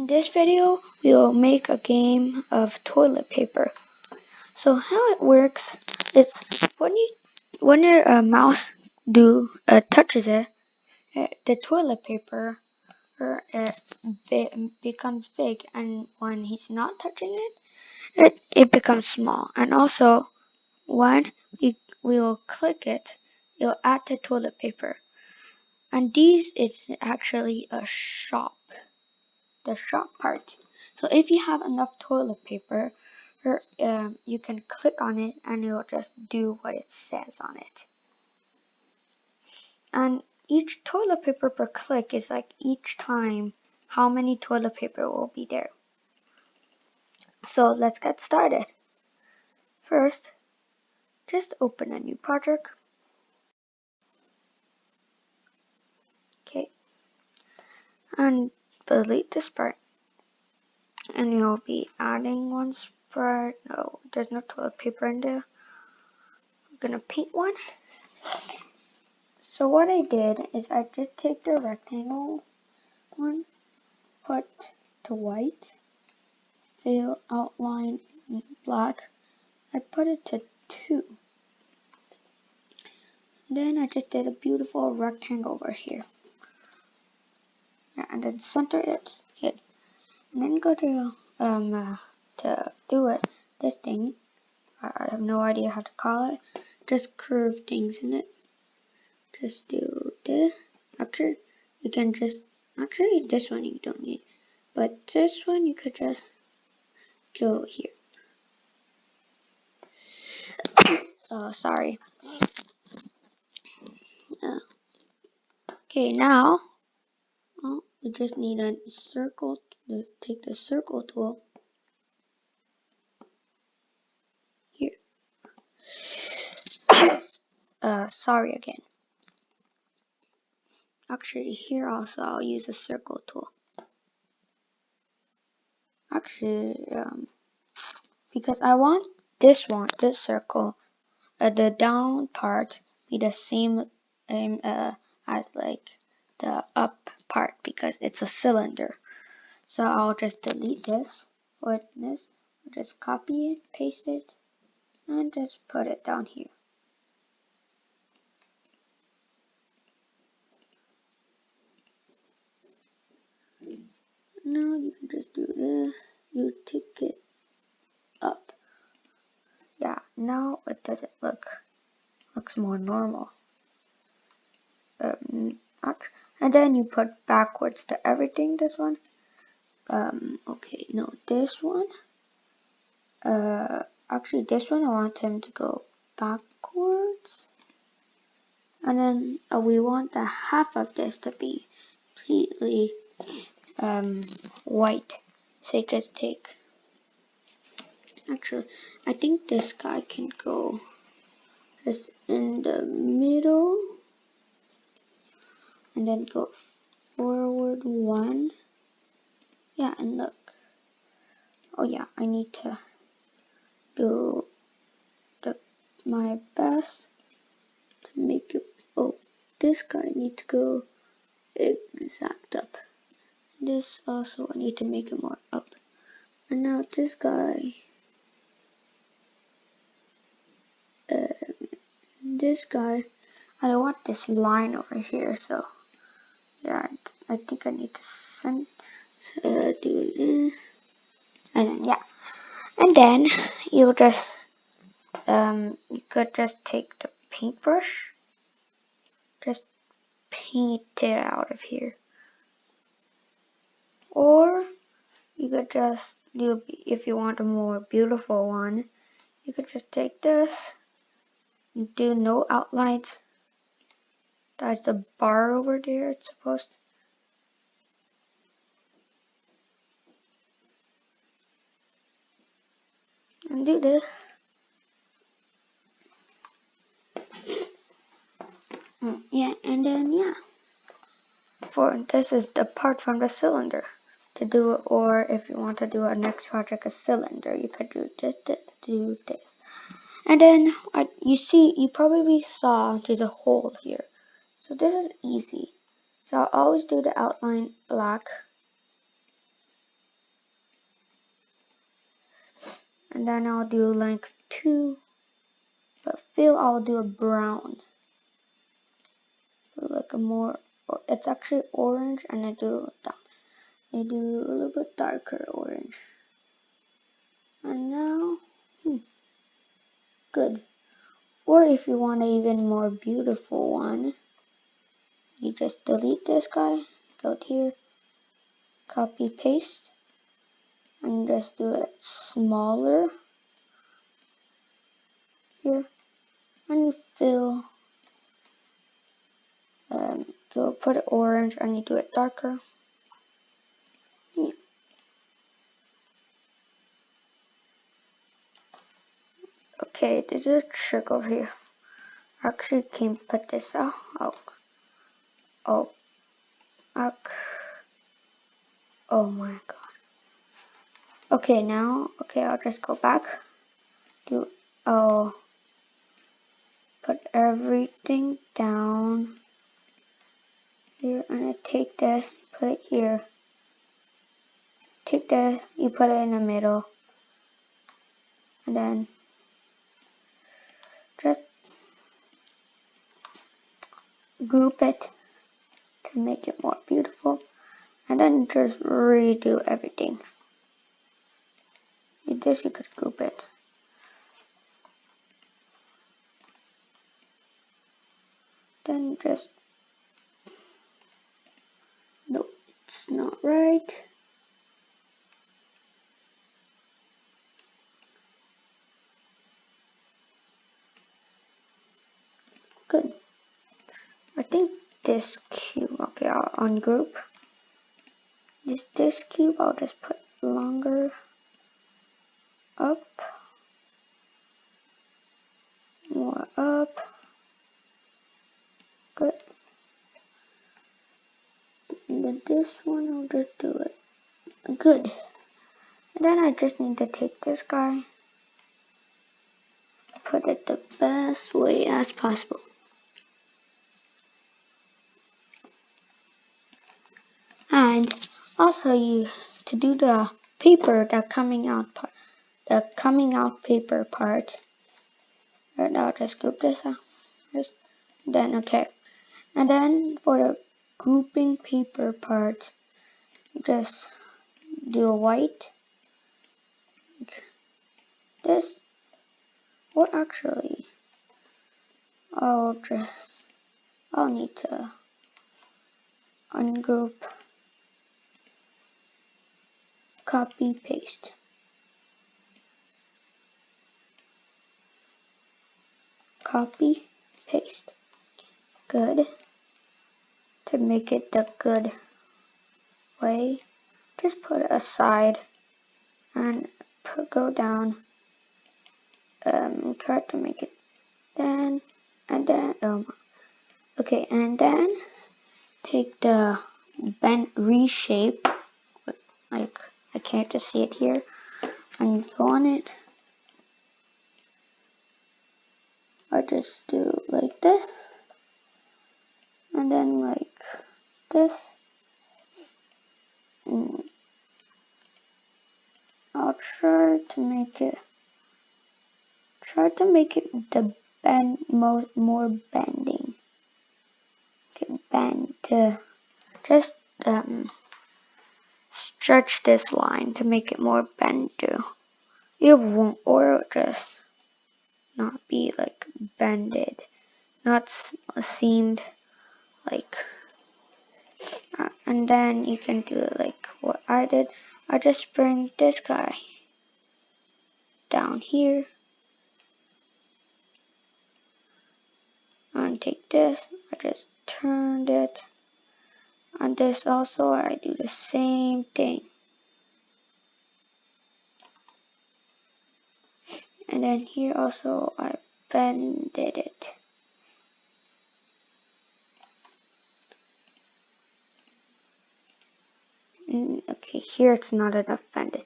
In this video, we will make a game of toilet paper. So how it works is when your mouse touches it, the toilet paper becomes big, and when he's not touching it becomes small. And also, when we will click it, it'll add the toilet paper. And this is actually a shop. The shop part. So if you have enough toilet paper, you can click on it and it will just do what it says on it. And each toilet paper per click is like each time how many toilet paper will be there. So let's get started. First, just open a new project. Okay. And delete this part. And you'll be adding one spread. No, there's no toilet paper in there. I'm gonna paint one. So what I did is I just take the rectangle one, put to white, fill outline black. I put it to 2. Then I just did a beautiful rectangle over here. Yeah, and then center it. Hit. And then go to do it. This thing. I have no idea how to call it. Just curve things in it. Just do this. Actually, you can just this one you don't need. But this one you could just go here. Sorry. Okay, now we just need a circle. Take the circle tool here. Sorry again. Actually, here also I'll use a circle tool. Actually, because I want this circle, the down part be the same as like the up part because it's a cylinder. So I'll just delete this for this. I'll just copy it, paste it, and just put it down here. Now you can just do this. You take it up. Yeah, now it doesn't looks more normal. And then you put backwards to everything. This one. Okay, no, this one. Actually, this one I want him to go backwards. And then we want the half of this to be completely white. So just take. Actually, I think this guy can go just in the middle. And then go forward 1. Yeah, and look. Oh yeah, I need to do my best to make it. Oh, this guy needs to go exact up. This also I need to make it more up. And now this guy, I don't want this line over here. So yeah, I think I need to do this, and then yeah, and then you just you could just take the paintbrush, just paint it out of here. Or you could just do, if you want a more beautiful one, you could just take this and do no outlines. That's the bar over there, it's supposed to. And do this. Yeah, and then yeah. This is the part from the cylinder to do it, or if you want to do our next project a cylinder, you could do this. And then you probably saw there's a hole here. So this is easy. So I'll always do the outline black. And then I'll do length 2, but fill I'll do a brown. Like a more, it's actually orange, and I do a little bit darker orange. And now, good. Or if you want an even more beautiful one, you just delete this guy, go to here, copy paste, and just do it smaller here, and you fill, go put it orange, and you do it darker. Yeah. Okay, there's a trick over here. Actually, can put this out. Oh my god. Okay, now, I'll just go back. I'll put everything down here, and I take this, put it here. Take this, you put it in the middle, and then just group it to make it more beautiful, and then just redo everything. With this, you could group it. Then just, no, it's not right. Good. I think this cube, okay, I'll ungroup. This cube, I'll just put longer up, more up. Good. And then this one, I'll just do it. Good. And then I just need to take this guy, put it the best way as possible. And also, to do the paper, the coming out paper part. Right now, I'll just group this out. Then okay, and then for the grouping paper part, just do a white. This, or actually, I'll need to ungroup, copy, paste. Copy, paste. Good. To make it the good way, just put it aside and go down. Try to make it then, and then, okay, and then take the reshape, like, I can't just see it here, and go on it. I just do like this, and then like this. I'll try to make it the more bending. Okay, bend to just stretch this line to make it more bended. It won't, or just not be like bended, not seamed, like. And then you can do it like what I did. I just bring this guy down here, and take this. I just turned it. And this also, I do the same thing. And then here also, I bended it. Okay, here it's not enough bended.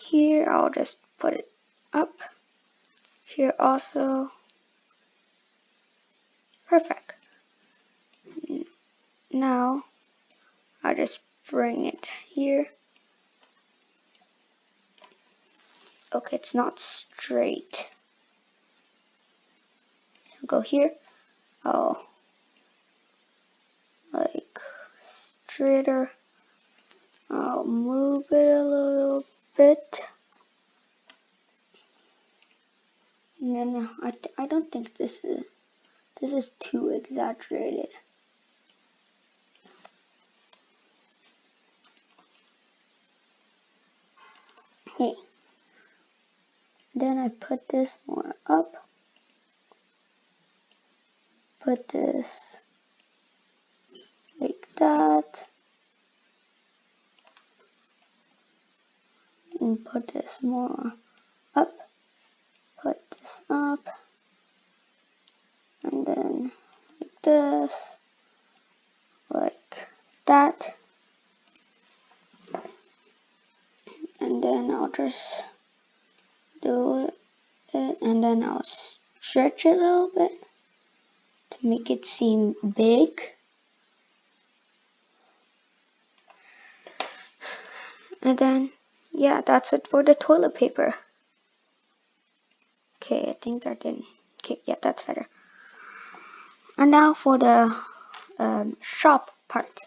Here I'll just put it up. Here also. Perfect. Now I'll just bring it here. Okay, it's not straight. Go here. Oh, like straighter. I'll move it a little bit. And then I don't think this is too exaggerated. Okay. Then I put this more up. Put this like that. And put this more up. Put this up. And then like this. Like that. And then I'll just do it. And then I'll stretch it a little bit to make it seem big. And then, yeah, that's it for the toilet paper. Okay, I think I didn't. Okay, yeah, that's better. And now for the shop part.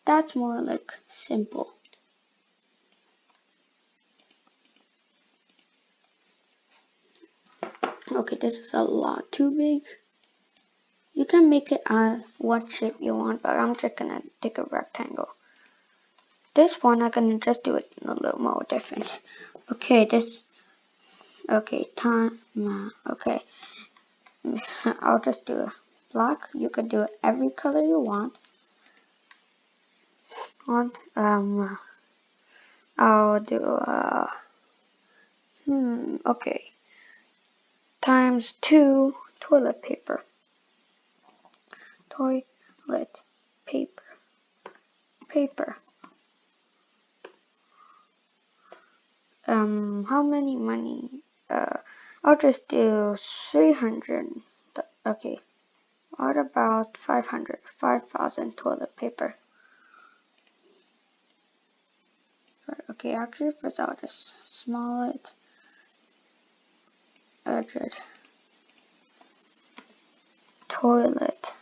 That's more like simple. Okay, this is a lot too big. You can make it what shape you want, but I'm just gonna take a rectangle. This one I'm gonna just do it a little more different. Okay, okay, okay. I'll just do a black. You could do every color you want. I'll do okay. Times 2 toilet paper. Toilet paper. How many money? I'll just do 300. Okay. What about 500? 5,000 toilet paper. Okay, actually, first I'll just small it. Toilet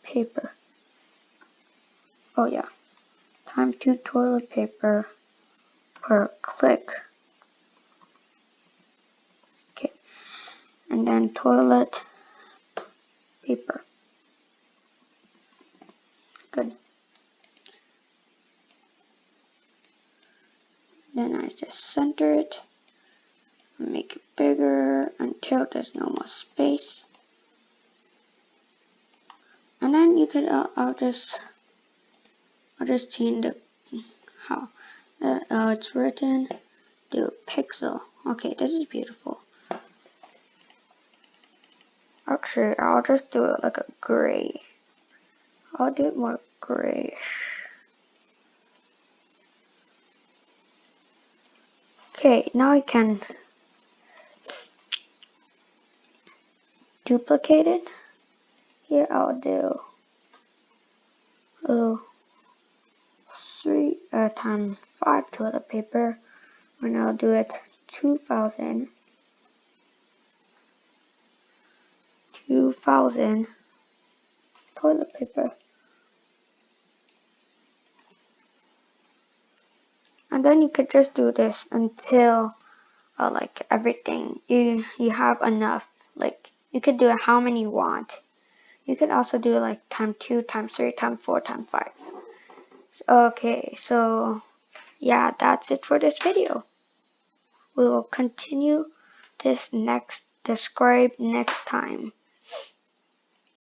paper. Oh yeah. Times 2 toilet paper per click. Okay. And then toilet paper. Good. Then I just center it. Make it bigger until there's no more space. And then you could, I'll just change the how it's written. Do pixel. Okay, this is beautiful. Actually, I'll just do it like a gray. I'll do it more grayish. Okay, now I can duplicate it. Here I'll do 3 times 5 toilet paper, and I'll do it 2,000 toilet paper. And then you could just do this until like everything you have enough. Like you could do it how many you want. You could also do like times 2, times 3, times 4, times 5. Okay, so yeah, that's it for this video. We will continue this describe next time.